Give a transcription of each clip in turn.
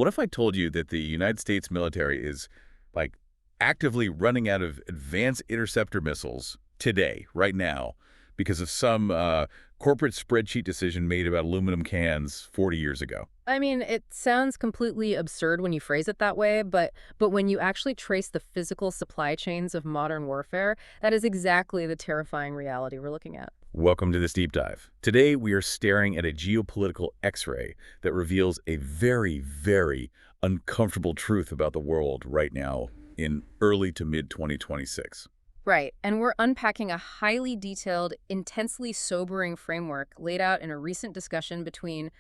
What if I told you that the United States military is, like, actively running out of advanced interceptor missiles today, right now, because of some corporate spreadsheet decision made about aluminum cans 40 years ago? I mean, it sounds completely absurd when you phrase it that way, but when you actually trace the physical supply chains of modern warfare, that is exactly the terrifying reality we're looking at. Welcome to this deep dive. Today, we are staring at a geopolitical X-ray that reveals a very, very uncomfortable truth about the world right now in early to mid-2026. Right, and we're unpacking a highly detailed, intensely sobering framework laid out in a recent discussion between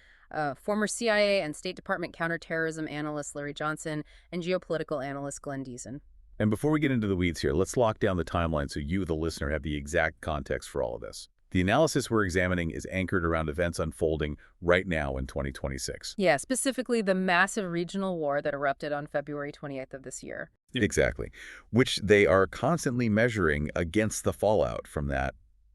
former CIA and State Department counterterrorism analyst Larry Johnson and geopolitical analyst Glenn Diesen. And before we get into the weeds here, let's lock down the timeline so you, the listener, have the exact context for all of this. The analysis we're examining is anchored around events unfolding right now in 2026. Yeah, specifically the massive regional war that erupted on February 28th of this year. Exactly, which they are constantly measuring against the fallout from that,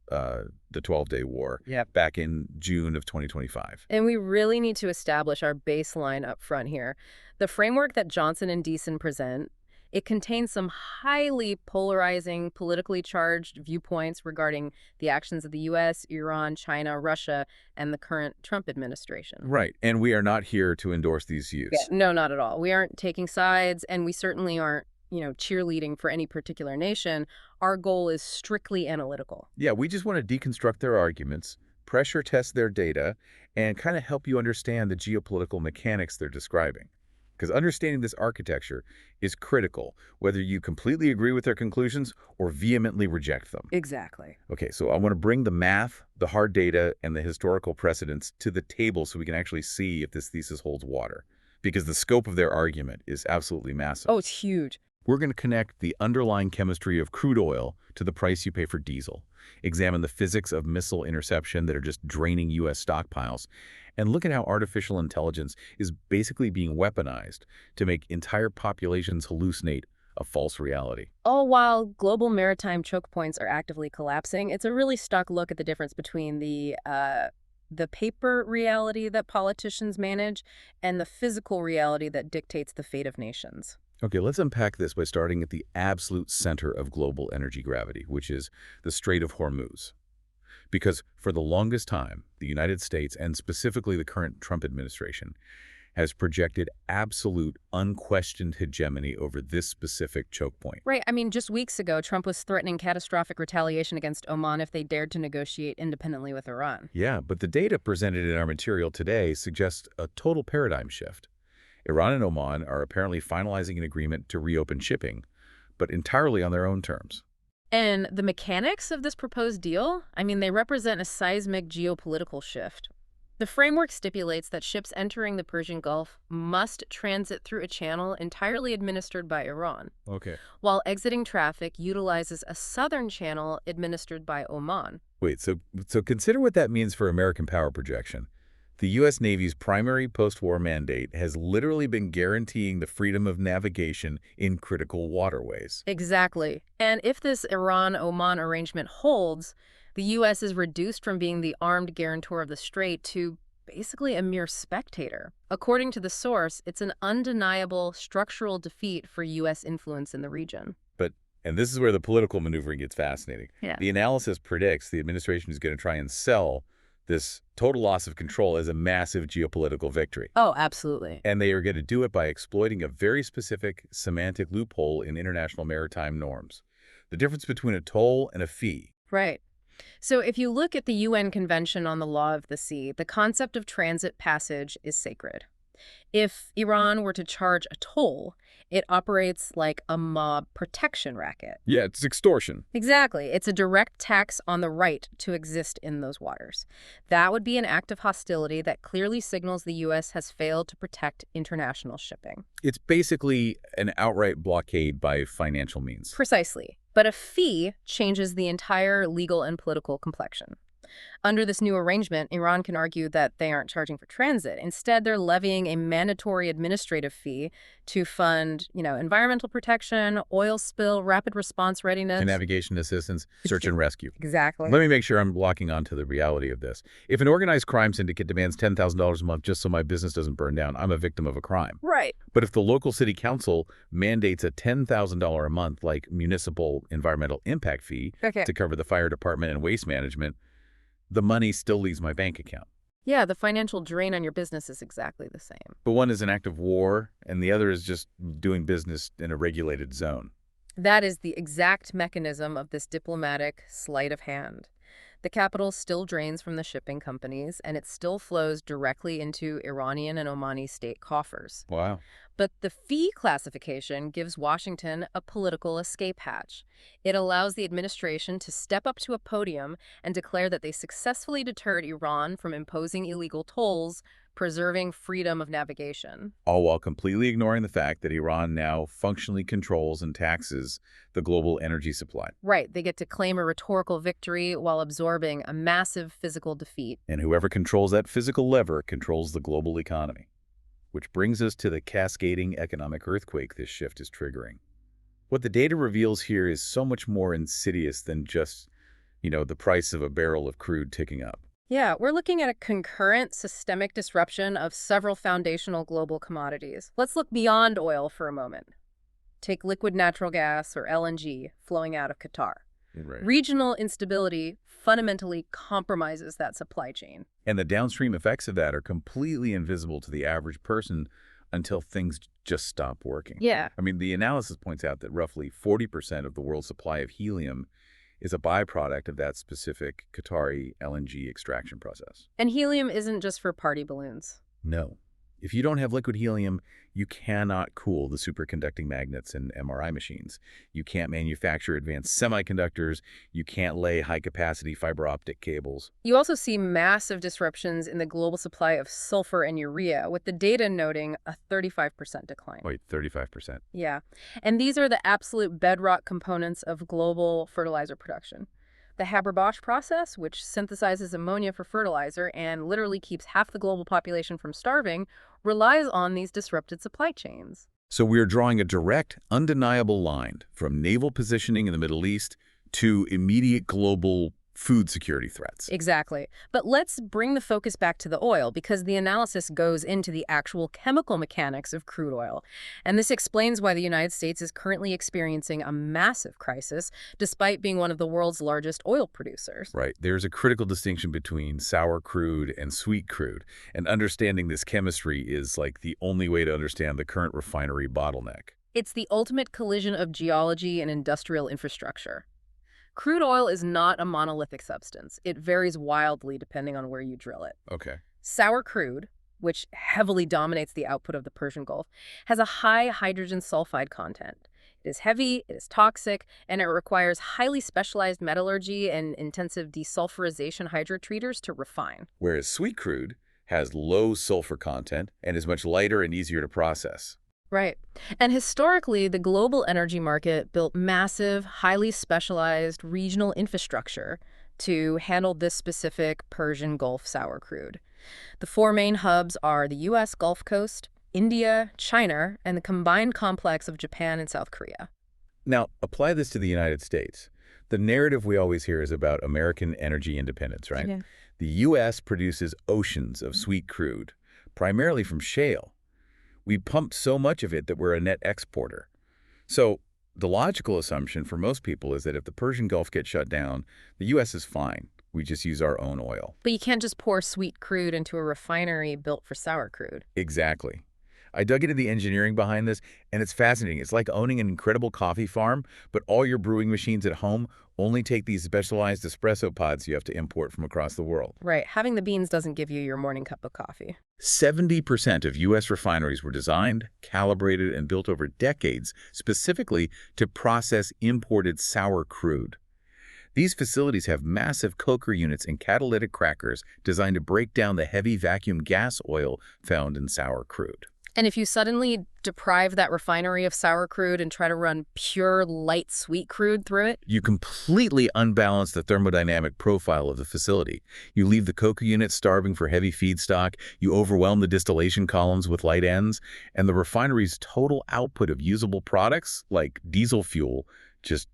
the 12-day war back in June of 2025. And we really need to establish our baseline up front here. The framework that Johnson and Diesen present, it contains some highly polarizing, politically charged viewpoints regarding the actions of the U.S., Iran, China, Russia, and the current Trump administration. Right, and we are not here to endorse these views. Yeah, no, not at all. We aren't taking sides, and we certainly aren't, cheerleading for any particular nation. Our goal is strictly analytical. Yeah, we just want to deconstruct their arguments, pressure test their data, and kind of help you understand the geopolitical mechanics they're describing. Because understanding this architecture is critical, whether you completely agree with their conclusions or vehemently reject them. Exactly. Okay, so I want to bring the math, the hard data, and the historical precedents to the table so we can actually see if this thesis holds water. Because the scope of their argument is absolutely massive. Oh, it's huge. We're going to connect the underlying chemistry of crude oil to the price you pay for diesel, examine the physics of missile interception that are just draining U.S. stockpiles, and look at how artificial intelligence is basically being weaponized to make entire populations hallucinate a false reality. All while global maritime choke points are actively collapsing, it's a really stark look at the difference between the paper reality that politicians manage and the physical reality that dictates the fate of nations. Okay, let's unpack this by starting at the absolute center of global energy gravity, which is the Strait of Hormuz. Because for the longest time, the United States, and specifically the current Trump administration, has projected absolute, unquestioned hegemony over this specific choke point. Right. I mean, just weeks ago, Trump was threatening catastrophic retaliation against Oman if they dared to negotiate independently with Iran. Yeah, but the data presented in our material today suggests a total paradigm shift. Iran and Oman are apparently finalizing an agreement to reopen shipping, but entirely on their own terms. And the mechanics of this proposed deal, I mean, they represent a seismic geopolitical shift. The framework stipulates that ships entering the Persian Gulf must transit through a channel entirely administered by Iran, Okay. while exiting traffic utilizes a southern channel administered by Oman. Wait, so consider what that means for American power projection. The U.S. Navy's primary post-war mandate has literally been guaranteeing the freedom of navigation in critical waterways. Exactly. And if this Iran-Oman arrangement holds, the U.S. is reduced from being the armed guarantor of the strait to basically a mere spectator. According to the source, it's an undeniable structural defeat for U.S. influence in the region. And this is where the political maneuvering gets fascinating. Yeah. The analysis predicts the administration is going to try and sell this total loss of control as a massive geopolitical victory. Oh, absolutely. And they are going to do it by exploiting a very specific semantic loophole in international maritime norms. The difference between a toll and a fee. Right. So if you look at the UN Convention on the Law of the Sea, the concept of transit passage is sacred. If Iran were to charge a toll, it operates like a mob protection racket. Yeah, it's extortion. Exactly. It's a direct tax on the right to exist in those waters. That would be an act of hostility that clearly signals the U.S. has failed to protect international shipping. It's basically an outright blockade by financial means. Precisely. But a fee changes the entire legal and political complexion. Under this new arrangement, Iran can argue that they aren't charging for transit. Instead, they're levying a mandatory administrative fee to fund, environmental protection, oil spill, rapid response And readiness. navigation assistance, search and rescue. Exactly. Let me make sure I'm locking onto the reality of this. If an organized crime syndicate demands $10,000 a month just so my business doesn't burn down, I'm a victim of a crime. Right. But if the local city council mandates a $10,000 a month, like municipal environmental impact fee, Okay. to cover the fire department and waste management, the money still leaves my bank account. Yeah, the financial drain on your business is exactly the same. But one is an act of war, and the other is just doing business in a regulated zone. That is the exact mechanism of this diplomatic sleight of hand. The capital still drains from the shipping companies, and it still flows directly into Iranian and Omani state coffers. Wow. But the fee classification gives Washington a political escape hatch. It allows the administration to step up to a podium and declare that they successfully deterred Iran from imposing illegal tolls, preserving freedom of navigation. All while completely ignoring the fact that Iran now functionally controls and taxes the global energy supply. Right, they get to claim a rhetorical victory while absorbing a massive physical defeat. And whoever controls that physical lever controls the global economy. Which brings us to the cascading economic earthquake this shift is triggering. What the data reveals here is so much more insidious than just, the price of a barrel of crude ticking up. Yeah, we're looking at a concurrent systemic disruption of several foundational global commodities. Let's look beyond oil for a moment. Take liquid natural gas, or LNG, flowing out of Qatar. Right. Regional instability fundamentally compromises that supply chain. And the downstream effects of that are completely invisible to the average person until things just stop working. Yeah. I mean, the analysis points out that roughly 40% of the world's supply of helium is a byproduct of that specific Qatari LNG extraction process. And helium isn't just for party balloons. No. If you don't have liquid helium, you cannot cool the superconducting magnets in MRI machines. You can't manufacture advanced semiconductors. You can't lay high-capacity fiber optic cables. You also see massive disruptions in the global supply of sulfur and urea, with the data noting a 35% decline. Wait, 35%. Yeah. And these are the absolute bedrock components of global fertilizer production. The Haber-Bosch process, which synthesizes ammonia for fertilizer and literally keeps half the global population from starving, relies on these disrupted supply chains. So we're drawing a direct, undeniable line from naval positioning in the Middle East to immediate global food security threats. Exactly. But let's bring the focus back to the oil, because the analysis goes into the actual chemical mechanics of crude oil. And this explains why the United States is currently experiencing a massive crisis, despite being one of the world's largest oil producers. Right. There's a critical distinction between sour crude and sweet crude. And understanding this chemistry is like the only way to understand the current refinery bottleneck. It's the ultimate collision of geology and industrial infrastructure. Crude oil is not a monolithic substance. It varies wildly depending on where you drill it. Okay. Sour crude, which heavily dominates the output of the Persian Gulf, has a high hydrogen sulfide content. It is heavy, it is toxic, and it requires highly specialized metallurgy and intensive desulfurization hydrotreaters to refine. Whereas sweet crude has low sulfur content and is much lighter and easier to process. Right. And historically, the global energy market built massive, highly specialized regional infrastructure to handle this specific Persian Gulf sour crude. The four main hubs are the U.S. Gulf Coast, India, China, and the combined complex of Japan and South Korea. Now, apply this to the United States. The narrative we always hear is about American energy independence, right? Yeah. The U.S. produces oceans of sweet crude, primarily from shale. We pump so much of it that we're a net exporter. So the logical assumption for most people is that if the Persian Gulf gets shut down, the U.S. is fine. We just use our own oil. But you can't just pour sweet crude into a refinery built for sour crude. Exactly. I dug into the engineering behind this, and it's fascinating. It's like owning an incredible coffee farm, but all your brewing machines at home only take these specialized espresso pods you have to import from across the world. Right. Having the beans doesn't give you your morning cup of coffee. 70% of U.S. refineries were designed, calibrated, and built over decades specifically to process imported sour crude. These facilities have massive coker units and catalytic crackers designed to break down the heavy vacuum gas oil found in sour crude. And if you suddenly deprive that refinery of sour crude and try to run pure light sweet crude through it, You completely unbalance the thermodynamic profile of the facility. You leave the coker unit starving for heavy feedstock, you overwhelm the distillation columns with light ends, and the refinery's total output of usable products, like diesel fuel, just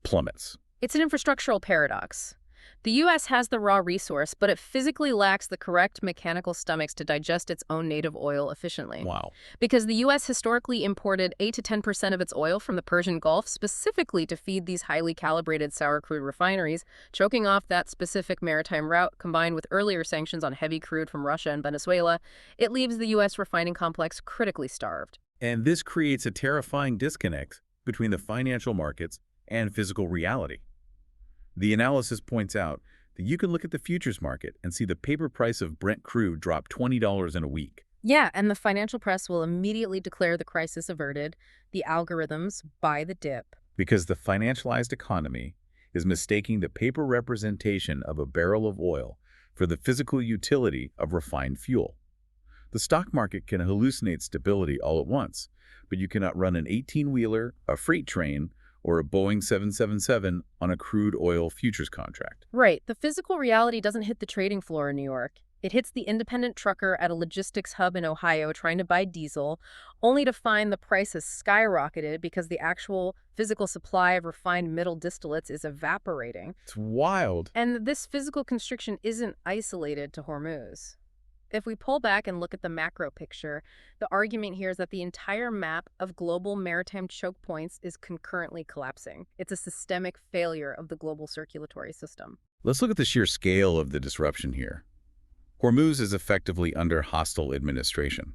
plummets. it's an infrastructural paradox. The U.S. has the raw resource, but it physically lacks the correct mechanical stomachs to digest its own native oil efficiently. Wow. Because the U.S. historically imported 8 to 10% of its oil from the Persian Gulf specifically to feed these highly calibrated sour crude refineries, choking off that specific maritime route combined with earlier sanctions on heavy crude from Russia and Venezuela, it leaves the U.S. refining complex critically starved. And this creates a terrifying disconnect between the financial markets and physical reality. The analysis points out that you can look at the futures market and see the paper price of Brent crude drop $20 in a week. Yeah, and the financial press will immediately declare the crisis averted. The algorithms buy the dip. Because the financialized economy is mistaking the paper representation of a barrel of oil for the physical utility of refined fuel. The stock market can hallucinate stability all at once, but you cannot run an 18-wheeler, a freight train, or a Boeing 777 on a crude oil futures contract. Right. The physical reality doesn't hit the trading floor in New York. It hits the independent trucker at a logistics hub in Ohio trying to buy diesel, only to find the price has skyrocketed because the actual physical supply of refined middle distillates is evaporating. It's wild. And this physical constriction isn't isolated to Hormuz. If we pull back and look at the macro picture, the argument here is that the entire map of global maritime choke points is concurrently collapsing. It's a systemic failure of the global circulatory system. Let's look at the sheer scale of the disruption here. Hormuz is effectively under hostile administration.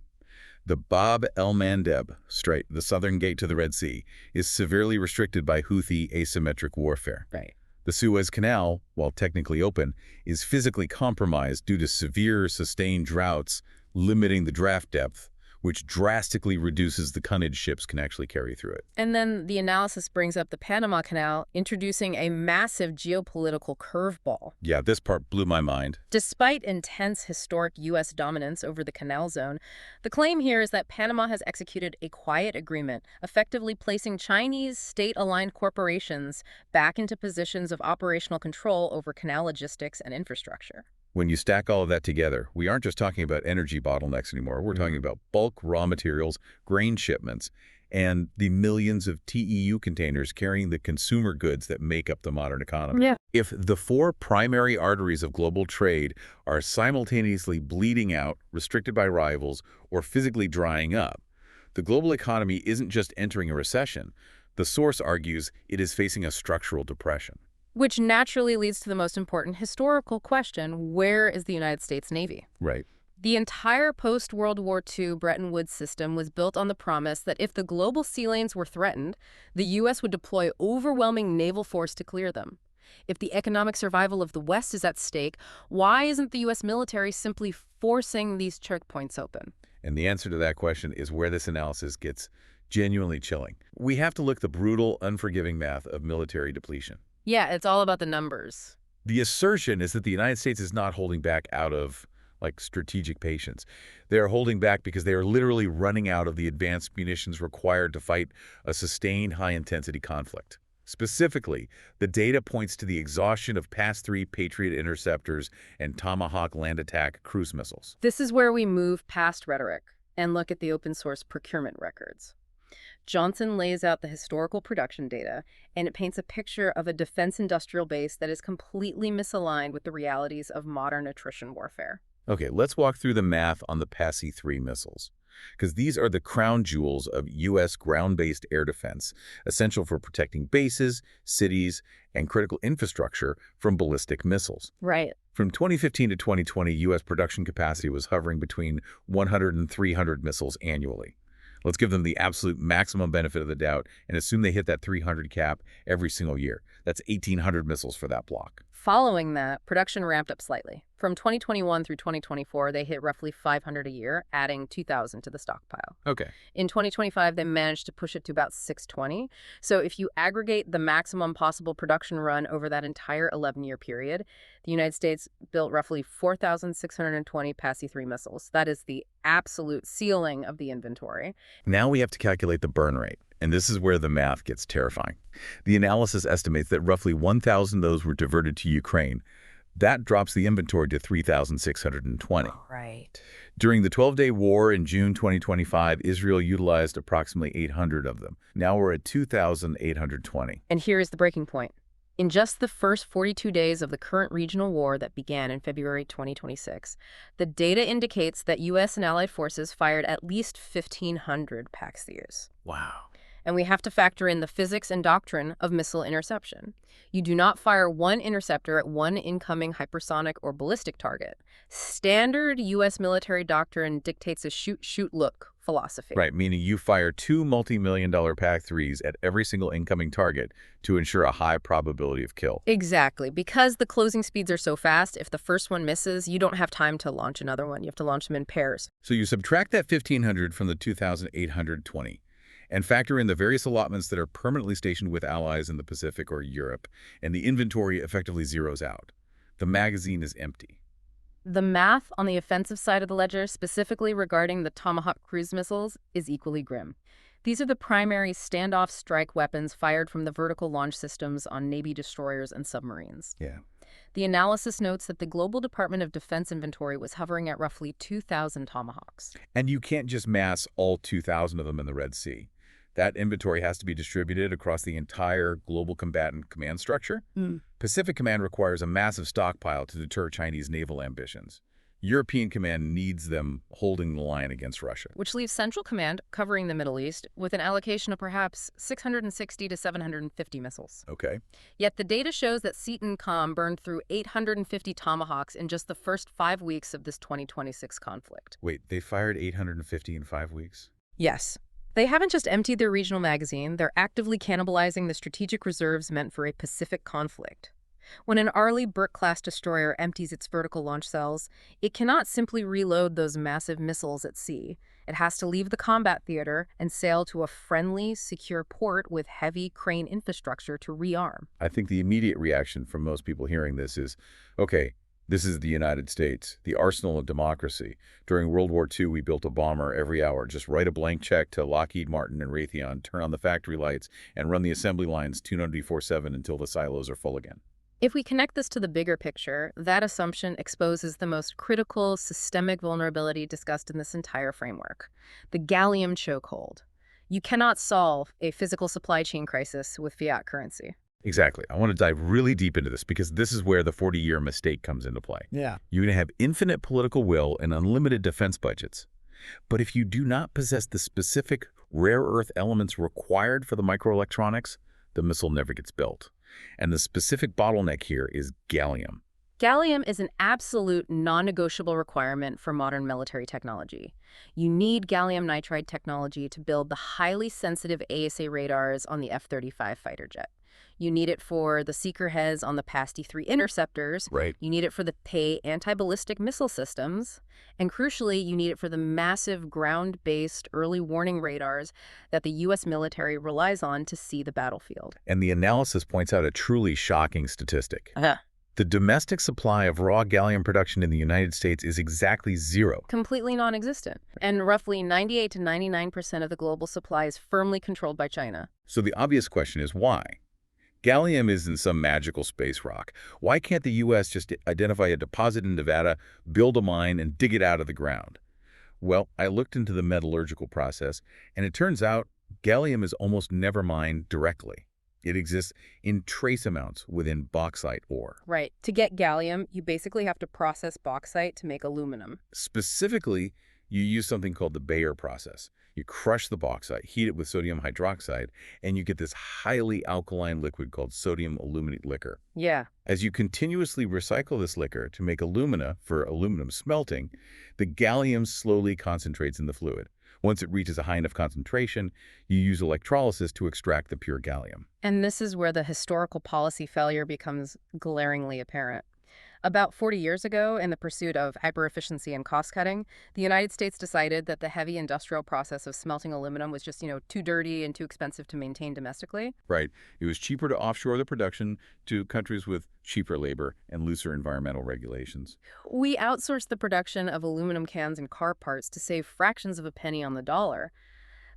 The Bab el-Mandeb Strait, the southern gate to the Red Sea, is severely restricted by Houthi asymmetric warfare. Right. The Suez Canal, while technically open, is physically compromised due to severe sustained droughts, limiting the draft depth, which drastically reduces the tonnage ships can actually carry through it. And then the analysis brings up the Panama Canal, introducing a massive geopolitical curveball. Yeah, this part blew my mind. Despite intense historic U.S. dominance over the canal zone, the claim here is that Panama has executed a quiet agreement, effectively placing Chinese state-aligned corporations back into positions of operational control over canal logistics and infrastructure. When you stack all of that together, we aren't just talking about energy bottlenecks anymore. We're talking about bulk raw materials, grain shipments, and the millions of TEU containers carrying the consumer goods that make up the modern economy. Yeah. If the four primary arteries of global trade are simultaneously bleeding out, restricted by rivals, or physically drying up, the global economy isn't just entering a recession. The source argues it is facing a structural depression. Which naturally leads to the most important historical question: where is the United States Navy? Right. The entire post-World War II Bretton Woods system was built on the promise that if the global sea lanes were threatened, the U.S. would deploy overwhelming naval force to clear them. If the economic survival of the West is at stake, why isn't the U.S. military simply forcing these choke points open? And the answer to that question is where this analysis gets genuinely chilling. We have to look at the brutal, unforgiving math of military depletion. Yeah, it's all about the numbers. The assertion is that the United States is not holding back out of, strategic patience. They are holding back because they are literally running out of the advanced munitions required to fight a sustained high-intensity conflict. Specifically, the data points to the exhaustion of PAS-3 Patriot interceptors and Tomahawk land attack cruise missiles. This is where we move past rhetoric and look at the open source procurement records. Johnson lays out the historical production data, and it paints a picture of a defense industrial base that is completely misaligned with the realities of modern attrition warfare. Okay, let's walk through the math on the PAS-3 missiles, because these are the crown jewels of U.S. ground-based air defense, essential for protecting bases, cities, and critical infrastructure from ballistic missiles. Right. From 2015 to 2020, U.S. production capacity was hovering between 100 and 300 missiles annually. Let's give them the absolute maximum benefit of the doubt and assume they hit that 300 cap every single year. That's 1,800 missiles for that block. Following that, production ramped up slightly. From 2021 through 2024, they hit roughly 500 a year, adding 2,000 to the stockpile. Okay. In 2025, they managed to push it to about 620. So if you aggregate the maximum possible production run over that entire 11-year period, the United States built roughly 4,620 PASI-3 missiles. That is the absolute ceiling of the inventory. Now we have to calculate the burn rate. And this is where the math gets terrifying. The analysis estimates that roughly 1,000 of those were diverted to Ukraine. That drops the inventory to 3,620. Right. During the 12-day war in June 2025, Israel utilized approximately 800 of them. Now we're at 2,820. And here is the breaking point. In just the first 42 days of the current regional war that began in February 2026, the data indicates that U.S. and allied forces fired at least 1,500 PAC-3s. Wow. And we have to factor in the physics and doctrine of missile interception. You do not fire one interceptor at one incoming hypersonic or ballistic target. Standard U.S. military doctrine dictates a shoot-shoot-look philosophy. Right, meaning you fire two multi-million-dollar PAC-3s at every single incoming target to ensure a high probability of kill. Exactly. Because the closing speeds are so fast, if the first one misses, you don't have time to launch another one. You have to launch them in pairs. So you subtract that 1,500 from the 2,820. And factor in the various allotments that are permanently stationed with allies in the Pacific or Europe, and the inventory effectively zeroes out. The magazine is empty. The math on the offensive side of the ledger, specifically regarding the Tomahawk cruise missiles, is equally grim. These are the primary standoff strike weapons fired from the vertical launch systems on Navy destroyers and submarines. Yeah. The analysis notes that the global Department of Defense inventory was hovering at roughly 2,000 Tomahawks. And you can't just mass all 2,000 of them in the Red Sea. That inventory has to be distributed across the entire global combatant command structure. Pacific Command requires a massive stockpile to deter Chinese naval ambitions. European Command needs them holding the line against Russia. Which leaves Central Command, covering the Middle East, with an allocation of perhaps 660 to 750 missiles. Okay. Yet the data shows that CENTCOM burned through 850 Tomahawks in just the first 5 weeks of this 2026 conflict. Wait, they fired 850 in 5 weeks? Yes. They haven't just emptied their regional magazine, they're actively cannibalizing the strategic reserves meant for a Pacific conflict. When an Arleigh Burke-class destroyer empties its vertical launch cells, it cannot simply reload those massive missiles at sea. It has to leave the combat theater and sail to a friendly, secure port with heavy crane infrastructure to rearm. I think the immediate reaction from most people hearing this is, okay, this is the United States, the arsenal of democracy. During World War II, we built a bomber every hour. Just write a blank check to Lockheed Martin and Raytheon, turn on the factory lights, and run the assembly lines 24/7 until the silos are full again. If we connect this to the bigger picture, that assumption exposes the most critical systemic vulnerability discussed in this entire framework, the gallium chokehold. You cannot solve a physical supply chain crisis with fiat currency. Exactly. I want to dive really deep into this because this is where the 40-year mistake comes into play. Yeah. You're going to have infinite political will and unlimited defense budgets. But if you do not possess the specific rare earth elements required for the microelectronics, the missile never gets built. And the specific bottleneck here is gallium. Gallium is an absolute non-negotiable requirement for modern military technology. You need gallium nitride technology to build the highly sensitive ASA radars on the F-35 fighter jet. You need it for the seeker heads on the PASI-3 interceptors. Right. You need it for the PAY anti-ballistic missile systems. And crucially, you need it for the massive ground-based early warning radars that the U.S. military relies on to see the battlefield. And the analysis points out a truly shocking statistic. Uh-huh. The domestic supply of raw gallium production in the United States is exactly zero. Completely non-existent. And roughly 98 to 99% of the global supply is firmly controlled by China. So the obvious question is why? Gallium isn't some magical space rock. Why can't the U.S. just identify a deposit in Nevada, build a mine, and dig it out of the ground? Well, I looked into the metallurgical process, and it turns out gallium is almost never mined directly. It exists in trace amounts within bauxite ore. Right. To get gallium, you basically have to process bauxite to make aluminum. Specifically, you use something called the Bayer process. You crush the bauxite, heat it with sodium hydroxide, and you get this highly alkaline liquid called sodium aluminate liquor. Yeah. As you continuously recycle this liquor to make alumina for aluminum smelting, the gallium slowly concentrates in the fluid. Once it reaches a high enough concentration, you use electrolysis to extract the pure gallium. And this is where the historical policy failure becomes glaringly apparent. About 40 years ago, in the pursuit of hyper-efficiency and cost-cutting, the United States decided that the heavy industrial process of smelting aluminum was just, too dirty and too expensive to maintain domestically. Right. It was cheaper to offshore the production to countries with cheaper labor and looser environmental regulations. We outsourced the production of aluminum cans and car parts to save fractions of a penny on the dollar.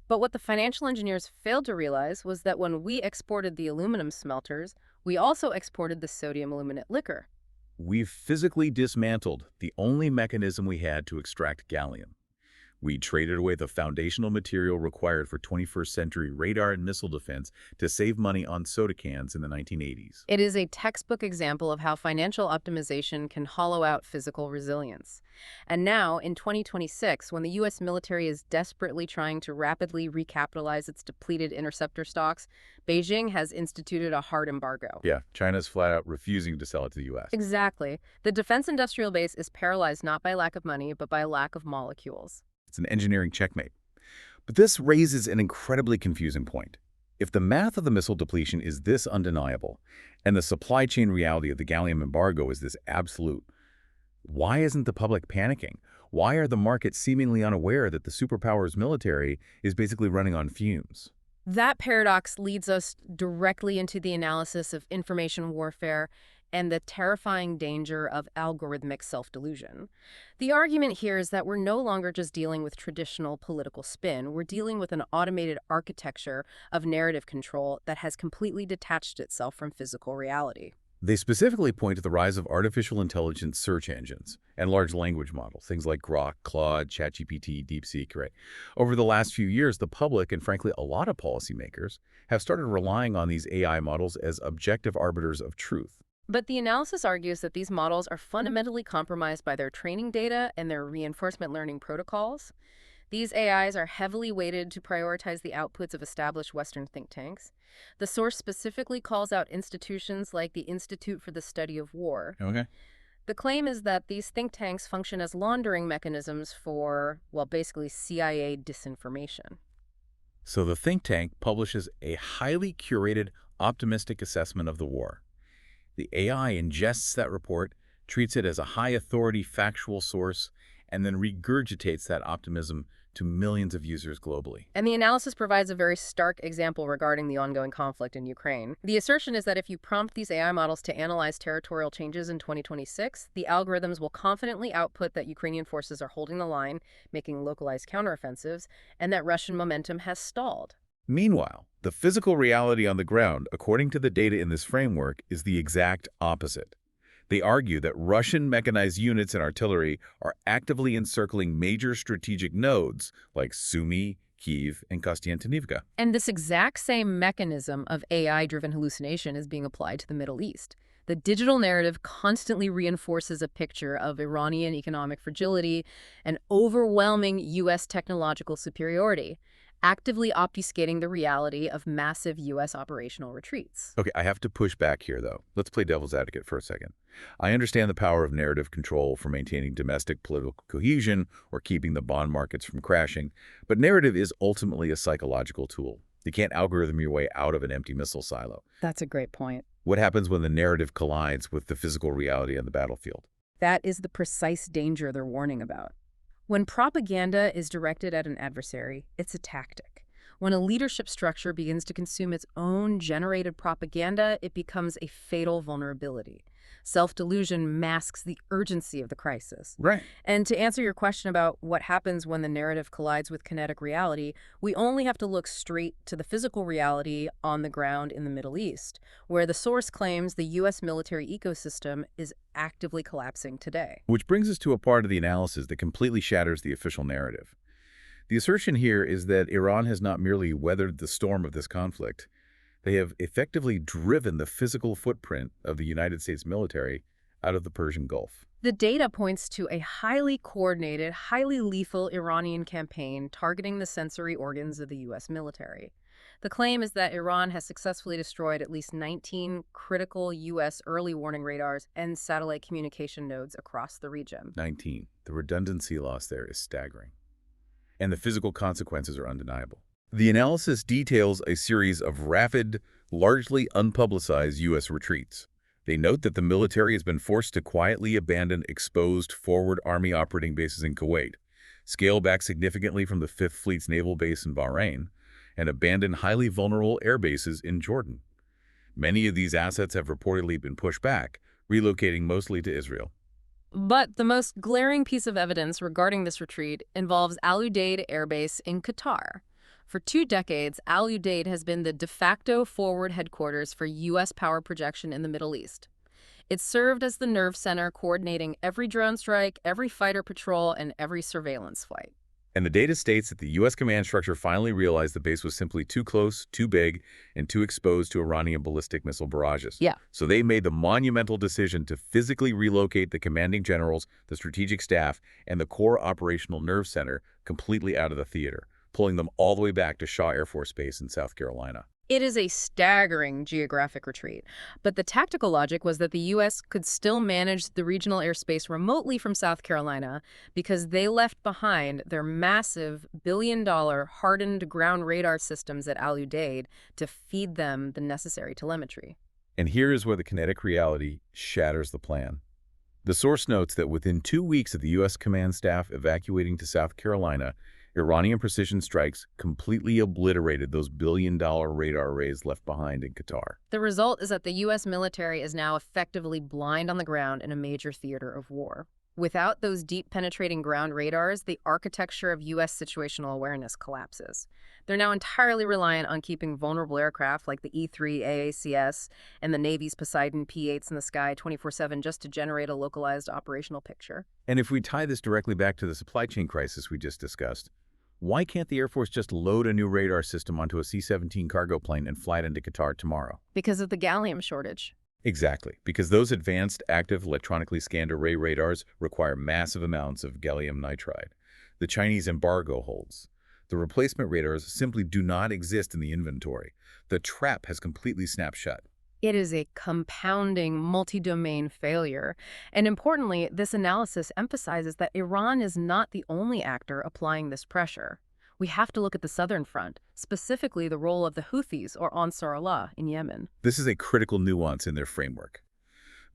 But what the financial engineers failed to realize was that when we exported the aluminum smelters, we also exported the sodium aluminate liquor. We've physically dismantled the only mechanism we had to extract gallium. We traded away the foundational material required for 21st century radar and missile defense to save money on soda cans in the 1980s. It is a textbook example of how financial optimization can hollow out physical resilience. And now, in 2026, when the U.S. military is desperately trying to rapidly recapitalize its depleted interceptor stocks, Beijing has instituted a hard embargo. Yeah, China's flat out refusing to sell it to the U.S. Exactly. The defense industrial base is paralyzed not by lack of money, but by lack of molecules. It's an engineering checkmate. But this raises an incredibly confusing point. If the math of the missile depletion is this undeniable, and the supply chain reality of the gallium embargo is this absolute, why isn't the public panicking? Why are the markets seemingly unaware that the superpower's military is basically running on fumes? That paradox leads us directly into the analysis of information warfare and the terrifying danger of algorithmic self-delusion. The argument here is that we're no longer just dealing with traditional political spin. We're dealing with an automated architecture of narrative control that has completely detached itself from physical reality. They specifically point to the rise of artificial intelligence search engines and large language models, things like Grok, Claude, ChatGPT, DeepSeek, right? Over the last few years, the public and frankly a lot of policymakers have started relying on these AI models as objective arbiters of truth. But the analysis argues that these models are fundamentally compromised by their training data and their reinforcement learning protocols. These AIs are heavily weighted to prioritize the outputs of established Western think tanks. The source specifically calls out institutions like the Institute for the Study of War. Okay. The claim is that these think tanks function as laundering mechanisms for, well, basically CIA disinformation. So the think tank publishes a highly curated, optimistic assessment of the war. The AI ingests that report, treats it as a high-authority factual source, and then regurgitates that optimism to millions of users globally. And the analysis provides a very stark example regarding the ongoing conflict in Ukraine. The assertion is that if you prompt these AI models to analyze territorial changes in 2026, the algorithms will confidently output that Ukrainian forces are holding the line, making localized counteroffensives, and that Russian momentum has stalled. Meanwhile, the physical reality on the ground, according to the data in this framework, is the exact opposite. They argue that Russian mechanized units and artillery are actively encircling major strategic nodes like Sumy, Kyiv, and Kostiantynivka. And this exact same mechanism of AI-driven hallucination is being applied to the Middle East. The digital narrative constantly reinforces a picture of Iranian economic fragility and overwhelming U.S. technological superiority, actively obfuscating the reality of massive U.S. operational retreats. Okay, I have to push back here, though. Let's play devil's advocate for a second. I understand the power of narrative control for maintaining domestic political cohesion or keeping the bond markets from crashing, but narrative is ultimately a psychological tool. You can't algorithm your way out of an empty missile silo. That's a great point. What happens when the narrative collides with the physical reality on the battlefield? That is the precise danger they're warning about. When propaganda is directed at an adversary, it's a tactic. When a leadership structure begins to consume its own generated propaganda, it becomes a fatal vulnerability. Self-delusion masks the urgency of the crisis. Right. And to answer your question about what happens when the narrative collides with kinetic reality, we only have to look straight to the physical reality on the ground in the Middle East, where the source claims the U.S. military ecosystem is actively collapsing today. Which brings us to a part of the analysis that completely shatters the official narrative. The assertion here is that Iran has not merely weathered the storm of this conflict, they have effectively driven the physical footprint of the United States military out of the Persian Gulf. The data points to a highly coordinated, highly lethal Iranian campaign targeting the sensory organs of the U.S. military. The claim is that Iran has successfully destroyed at least 19 critical U.S. early warning radars and satellite communication nodes across the region. 19. The redundancy loss there is staggering. and the physical consequences are undeniable. The analysis details a series of rapid, largely unpublicized U.S. retreats. They note that the military has been forced to quietly abandon exposed forward Army operating bases in Kuwait, scale back significantly from the Fifth Fleet's naval base in Bahrain, and abandon highly vulnerable air bases in Jordan. Many of these assets have reportedly been pushed back, relocating mostly to Israel. But the most glaring piece of evidence regarding this retreat involves Al Udeid Air Base in Qatar. For 2 decades, Al Udeid has been the de facto forward headquarters for U.S. power projection in the Middle East. It served as the nerve center coordinating every drone strike, every fighter patrol, and every surveillance flight. And the data states that the U.S. command structure finally realized the base was simply too close, too big, and too exposed to Iranian ballistic missile barrages. Yeah. So they made the monumental decision to physically relocate the commanding generals, the strategic staff, and the core operational nerve center completely out of the theater, pulling them all the way back to Shaw Air Force Base in South Carolina. It is a staggering geographic retreat, but the tactical logic was that the U.S. could still manage the regional airspace remotely from South Carolina because they left behind their massive billion-dollar hardened ground radar systems at Al Udeid to feed them the necessary telemetry. And here is where the kinetic reality shatters the plan. The source notes that within 2 weeks of the U.S. command staff evacuating to South Carolina, Iranian precision strikes completely obliterated those billion-dollar radar arrays left behind in Qatar. The result is that the U.S. military is now effectively blind on the ground in a major theater of war. Without those deep penetrating ground radars, the architecture of U.S. situational awareness collapses. They're now entirely reliant on keeping vulnerable aircraft like the E-3 AACS and the Navy's Poseidon P-8s in the sky 24/7 just to generate a localized operational picture. And if we tie this directly back to the supply chain crisis we just discussed, why can't the Air Force just load a new radar system onto a C-17 cargo plane and fly it into Qatar tomorrow? Because of the gallium shortage. Exactly, because those advanced, active, electronically scanned array radars require massive amounts of gallium nitride. The Chinese embargo holds. The replacement radars simply do not exist in the inventory. The trap has completely snapped shut. It is a compounding multi-domain failure. And importantly, this analysis emphasizes that Iran is not the only actor applying this pressure. We have to look at the southern front, specifically the role of the Houthis, or Ansar Allah, in Yemen. This is a critical nuance in their framework.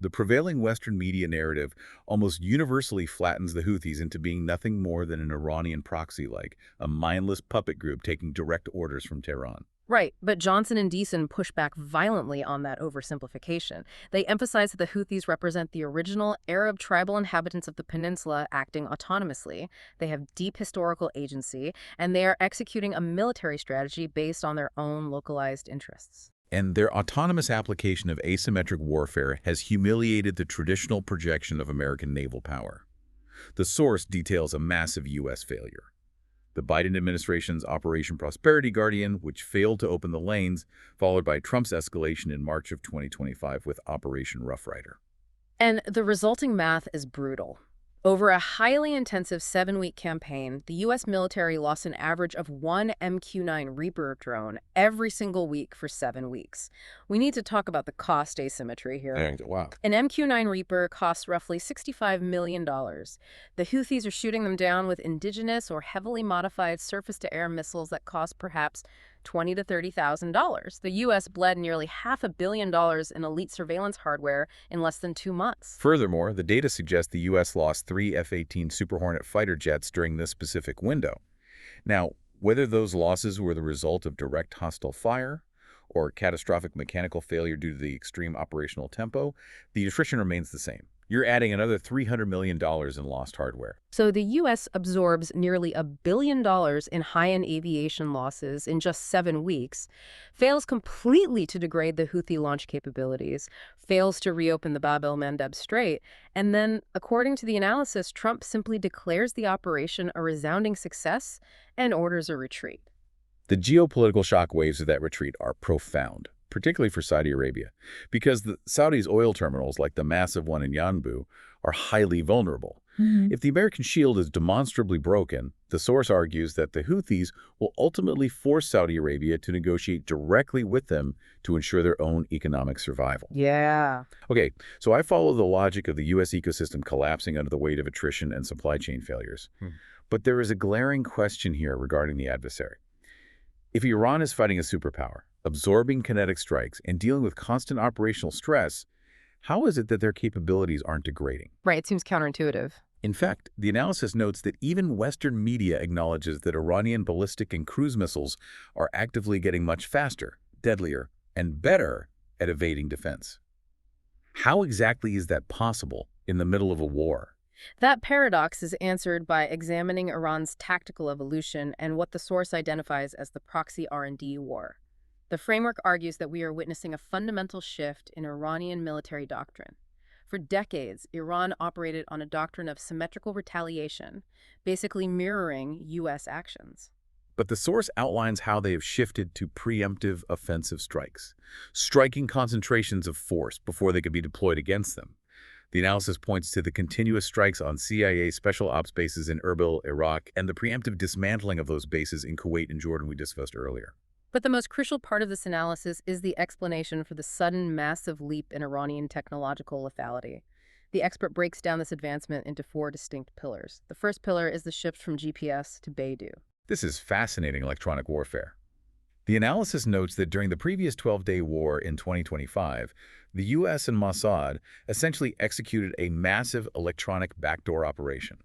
The prevailing Western media narrative almost universally flattens the Houthis into being nothing more than an Iranian proxy, like a mindless puppet group taking direct orders from Tehran. Right, but Johnson and Diesen push back violently on that oversimplification. They emphasize that the Houthis represent the original Arab tribal inhabitants of the peninsula acting autonomously. They have deep historical agency, and they are executing a military strategy based on their own localized interests. And their autonomous application of asymmetric warfare has humiliated the traditional projection of American naval power. The source details a massive U.S. failure. The Biden administration's Operation Prosperity Guardian, which failed to open the lanes, followed by Trump's escalation in March of 2025 with Operation Rough Rider. And the resulting math is brutal. Over a highly intensive 7-week campaign, the U.S. military lost an average of 1 MQ-9 Reaper drone every single week for 7 weeks. We need to talk about the cost asymmetry here. Wow. An MQ-9 Reaper costs roughly $65 million. The Houthis are shooting them down with indigenous or heavily modified surface-to-air missiles that cost perhaps $20,000 to $30,000. The U.S. bled nearly $500 million in elite surveillance hardware in less than 2 months. Furthermore, the data suggests the U.S. lost 3 F-18 Super Hornet fighter jets during this specific window. Now, whether those losses were the result of direct hostile fire or catastrophic mechanical failure due to the extreme operational tempo, the attrition remains the same. You're adding another $300 million in lost hardware. So the U.S. absorbs nearly $1 billion in high-end aviation losses in just 7 weeks, fails completely to degrade the Houthi launch capabilities, fails to reopen the Bab el-Mandeb Strait, and then, according to the analysis, Trump simply declares the operation a resounding success and orders a retreat. The geopolitical shockwaves of that retreat are profound, particularly for Saudi Arabia, because the Saudis' oil terminals, like the massive one in Yanbu, are highly vulnerable. If the American shield is demonstrably broken, the source argues that the Houthis will ultimately force Saudi Arabia to negotiate directly with them to ensure their own economic survival. Yeah. Okay, so I follow the logic of the U.S. ecosystem collapsing under the weight of attrition and supply chain failures. But there is a glaring question here regarding the adversary. If Iran is fighting a superpower, absorbing kinetic strikes, and dealing with constant operational stress, how is it that their capabilities aren't degrading? Right, it seems counterintuitive. In fact, the analysis notes that even Western media acknowledges that Iranian ballistic and cruise missiles are actively getting much faster, deadlier, and better at evading defense. How exactly is that possible in the middle of a war? That paradox is answered by examining Iran's tactical evolution and what the source identifies as the proxy R&D war. The framework argues that we are witnessing a fundamental shift in Iranian military doctrine. For decades, Iran operated on a doctrine of symmetrical retaliation, basically mirroring U.S. actions. But the source outlines how they have shifted to preemptive offensive strikes, striking concentrations of force before they could be deployed against them. The analysis points to the continuous strikes on CIA special ops bases in Erbil, Iraq, and the preemptive dismantling of those bases in Kuwait and Jordan we discussed earlier. But the most crucial part of this analysis is the explanation for the sudden, massive leap in Iranian technological lethality. The expert breaks down this advancement into 4 distinct pillars. The first pillar is the shift from GPS to Beidou. This is fascinating electronic warfare. The analysis notes that during the previous 12-day war in 2025, the U.S. and Mossad essentially executed a massive electronic backdoor operation.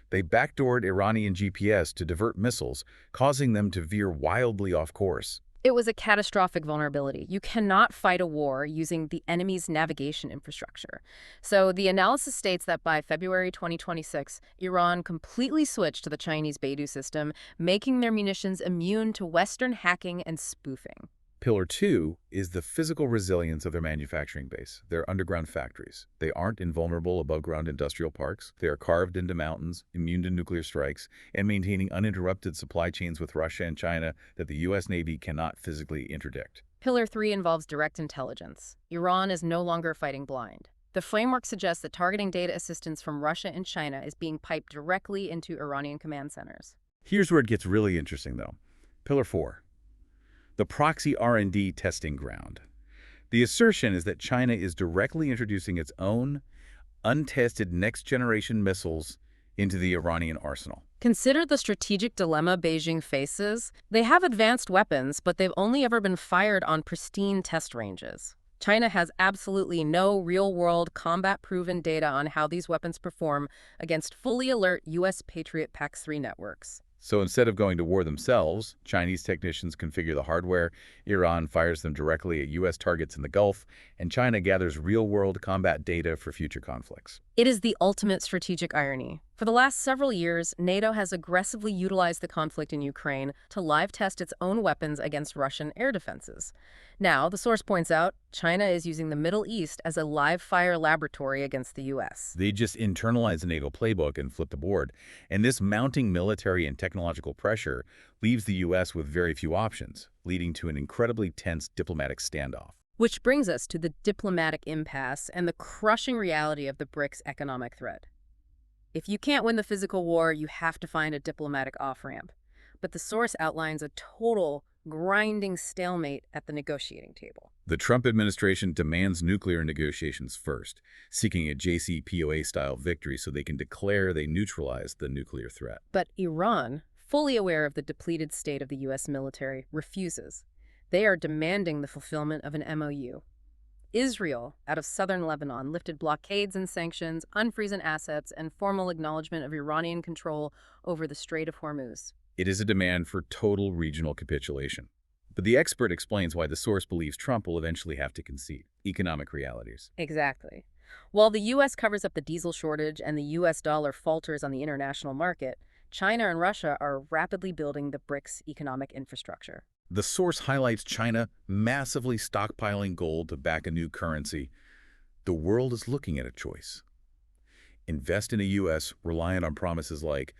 They backdoored Iranian GPS to divert missiles, causing them to veer wildly off course. It was a catastrophic vulnerability. You cannot fight a war using the enemy's navigation infrastructure. So the analysis states that by February 2026, Iran completely switched to the Chinese Beidou system, making their munitions immune to Western hacking and spoofing. Pillar 2 is the physical resilience of their manufacturing base, their underground factories. They aren't invulnerable above-ground industrial parks. They are carved into mountains, immune to nuclear strikes, and maintaining uninterrupted supply chains with Russia and China that the U.S. Navy cannot physically interdict. Pillar 3 involves direct intelligence. Iran is no longer fighting blind. The framework suggests that targeting data assistance from Russia and China is being piped directly into Iranian command centers. Here's where it gets really interesting, though. Pillar 4. The proxy R&D testing ground. The assertion is that China is directly introducing its own, untested next-generation missiles into the Iranian arsenal. Consider the strategic dilemma Beijing faces. They have advanced weapons, but they've only ever been fired on pristine test ranges. China has absolutely no real-world, combat-proven data on how these weapons perform against fully alert U.S. Patriot PAC-3 networks. So instead of going to war themselves, Chinese technicians configure the hardware, Iran fires them directly at U.S. targets in the Gulf, and China gathers real-world combat data for future conflicts. It is the ultimate strategic irony. For the last several years, NATO has aggressively utilized the conflict in Ukraine to live test its own weapons against Russian air defenses. Now, the source points out, China is using the Middle East as a live-fire laboratory against the U.S. They just internalize the NATO playbook and flip the board, and this mounting military and technological pressure leaves the U.S. with very few options, leading to an incredibly tense diplomatic standoff. Which brings us to the diplomatic impasse and the crushing reality of the BRICS economic threat. If you can't win the physical war, you have to find a diplomatic off-ramp. But the source outlines a total grinding stalemate at the negotiating table. The Trump administration demands nuclear negotiations first, seeking a JCPOA-style victory so they can declare they neutralize the nuclear threat. But Iran, fully aware of the depleted state of the U.S. military, refuses. They are demanding the fulfillment of an MOU. Israel, out of southern Lebanon, lifted blockades and sanctions, unfrozen assets, and formal acknowledgement of Iranian control over the Strait of Hormuz. It is a demand for total regional capitulation. But the expert explains why the source believes Trump will eventually have to concede economic realities. Exactly. While the U.S. covers up the diesel shortage and the U.S. dollar falters on the international market, China and Russia are rapidly building the BRICS economic infrastructure. The source highlights China massively stockpiling gold to back a new currency. The world is looking at a choice. Invest in a U.S. reliant on promises like,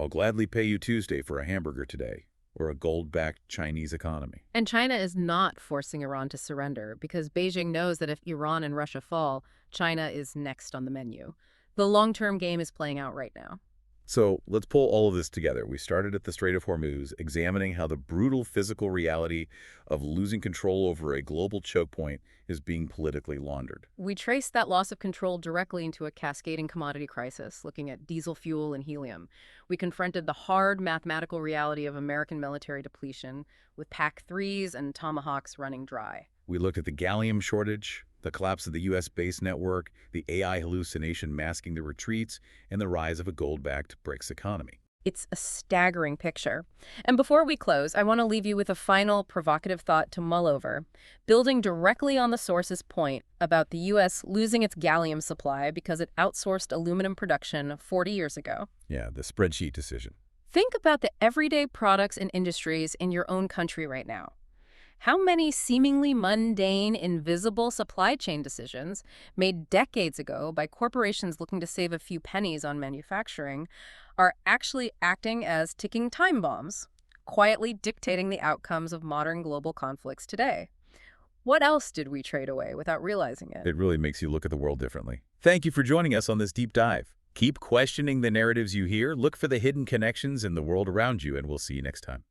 "I'll gladly pay you Tuesday for a hamburger today," or a gold-backed Chinese economy. And China is not forcing Iran to surrender because Beijing knows that if Iran and Russia fall, China is next on the menu. The long-term game is playing out right now. So let's pull all of this together. We started at the Strait of Hormuz, examining how the brutal physical reality of losing control over a global choke point is being politically laundered. We traced that loss of control directly into a cascading commodity crisis, looking at diesel fuel and helium. We confronted the hard mathematical reality of American military depletion, with PAC-3s and Tomahawks running dry. We looked at the gallium shortage, the collapse of the U.S. base network, the AI hallucination masking the retreats, and the rise of a gold-backed BRICS economy. It's a staggering picture. And before we close, I want to leave you with a final provocative thought to mull over. Building directly on the source's point about the U.S. losing its gallium supply because it outsourced aluminum production 40 years ago. Yeah, the spreadsheet decision. Think about the everyday products and industries in your own country right now. How many seemingly mundane, invisible supply chain decisions made decades ago by corporations looking to save a few pennies on manufacturing are actually acting as ticking time bombs, quietly dictating the outcomes of modern global conflicts today? What else did we trade away without realizing it? It really makes you look at the world differently. Thank you for joining us on this deep dive. Keep questioning the narratives you hear, look for the hidden connections in the world around you, and we'll see you next time.